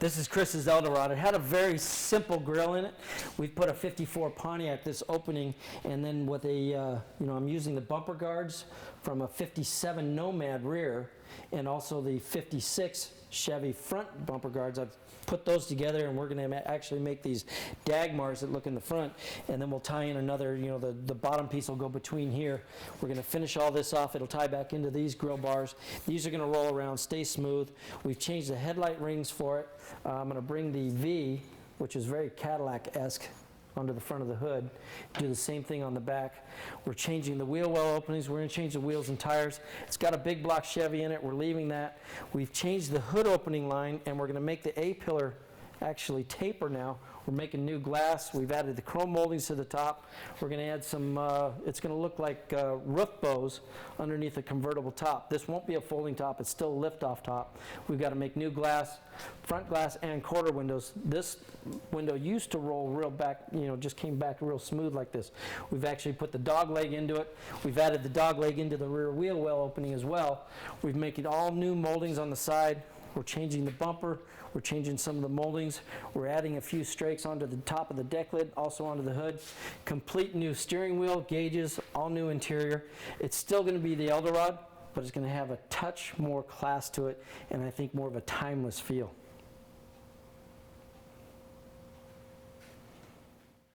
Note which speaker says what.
Speaker 1: This is Chris's Eldorod. It had a very simple grill in it. We've put a 54 Pontiac this opening, and then with a, I'm using the bumper guards from a 57 Nomad rear, and also the 56 Chevy front bumper guards. I've put those together, and we're going to actually make these Dagmars that look in the front, and then we'll tie in another, the bottom piece will go between here. We're going to finish all this off. It'll tie back into these grill bars. These are going to roll around, stay smooth. We've changed the headlight rings for it. I'm going to bring the V, which is very Cadillac-esque, onto the front of the hood. Do the same thing on the back. We're changing the wheel well openings. We're going to change the wheels and tires. It's got a big block Chevy in it. We're leaving that. We've changed the hood opening line, and we're going to make the A-pillar actually taper now. We're making new glass. We've added the chrome moldings to the top. We're going to add some, it's going to look like roof bows underneath the convertible top. This won't be a folding top. It's still a lift-off top. We've got to make new glass, front glass and quarter windows. This window used to roll real back, just came back real smooth like this. We've actually put the dog leg into it. We've added the dog leg into the rear wheel well opening as well. We've making all new moldings on the side. We're changing the bumper. We're changing some of the moldings. We're adding a few strakes onto the top of the deck lid, also onto the hood. Complete new steering wheel, gauges, all new interior. It's still going to be the Eldorod, but it's going to have a touch more class to it, and I think more of a timeless feel.